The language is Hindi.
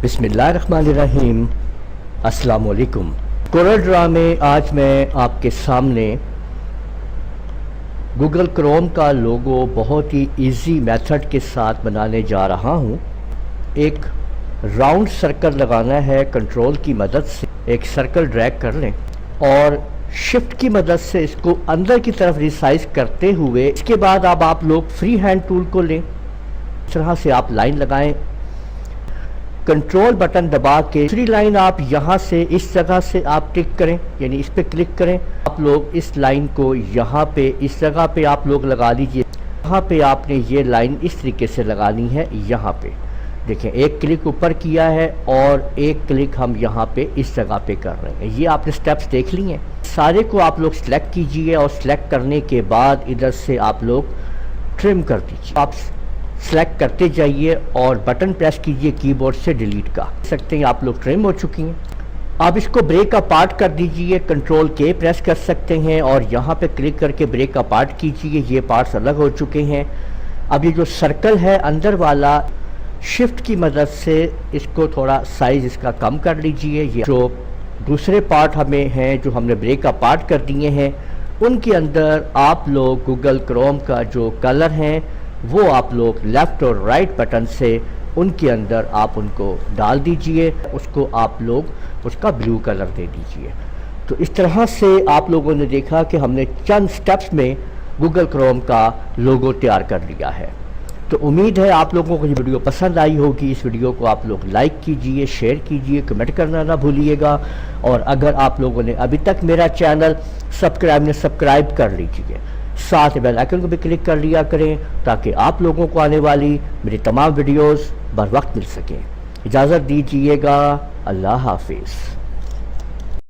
बिस्मिल्लाहिर्रहमानिर्रहीम। अस्सलाम वालेकुम। कोरल ड्रा में आज मैं आपके सामने गूगल क्रोम का लोगो बहुत ही इजी मेथड के साथ बनाने जा रहा हूँ। एक राउंड सर्कल लगाना है, कंट्रोल की मदद से एक सर्कल ड्रैग कर लें और शिफ्ट की मदद से इसको अंदर की तरफ रिसाइज करते हुए इसके बाद अब आप लोग फ्री हैंड टूल को लें। इस तरह से आप लाइन लगाएं, कंट्रोल बटन दबा के दूसरी लाइन आप यहाँ से इस जगह से आप टिक करें, यानी इस पे क्लिक करें। आप लोग इस लाइन को यहाँ पे इस जगह पे आप लोग लगा लीजिए। यहाँ पे आपने ये लाइन इस तरीके से लगानी है। यहाँ पे देखें, एक क्लिक ऊपर किया है और एक क्लिक हम यहाँ पे इस जगह पे कर रहे हैं। ये आपने स्टेप्स देख लिए हैं। सारे को आप लोग सिलेक्ट कीजिए और सिलेक्ट करने के बाद इधर से आप लोग ट्रिम कर दीजिए। आप सेलेक्ट करते जाइए और बटन प्रेस कीजिए कीबोर्ड से डिलीट का। देख सकते हैं आप लोग ट्रिम हो चुकी हैं। आप इसको ब्रेक अपार्ट कर दीजिए, कंट्रोल के प्रेस कर सकते हैं और यहाँ पे क्लिक करके ब्रेक अपार्ट कीजिए। ये पार्ट्स अलग हो चुके हैं। अब ये जो सर्कल है अंदर वाला, शिफ्ट की मदद से इसको थोड़ा साइज इसका कम कर लीजिए। ये जो दूसरे पार्ट हमें हैं जो हमने ब्रेक अपार्ट कर दिए हैं, उनके अंदर आप लोग गूगल क्रोम का जो कलर हैं वो आप लोग लेफ़्ट और राइट बटन से उनके अंदर आप उनको डाल दीजिए। उसको आप लोग उसका ब्लू कलर दे दीजिए। तो इस तरह से आप लोगों ने देखा कि हमने चंद स्टेप्स में गूगल क्रोम का लोगो तैयार कर लिया है। तो उम्मीद है आप लोगों को ये वीडियो पसंद आई होगी। इस वीडियो को आप लोग लाइक कीजिए, शेयर कीजिए, कमेंट करना ना भूलिएगा। और अगर आप लोगों ने अभी तक मेरा चैनल सब्सक्राइब कर लीजिए, साथ बेल आइकन को भी क्लिक कर लिया करें ताकि आप लोगों को आने वाली मेरी तमाम वीडियोस बर वक्त मिल सकें। इजाज़त दीजिएगा। अल्लाह हाफिज़।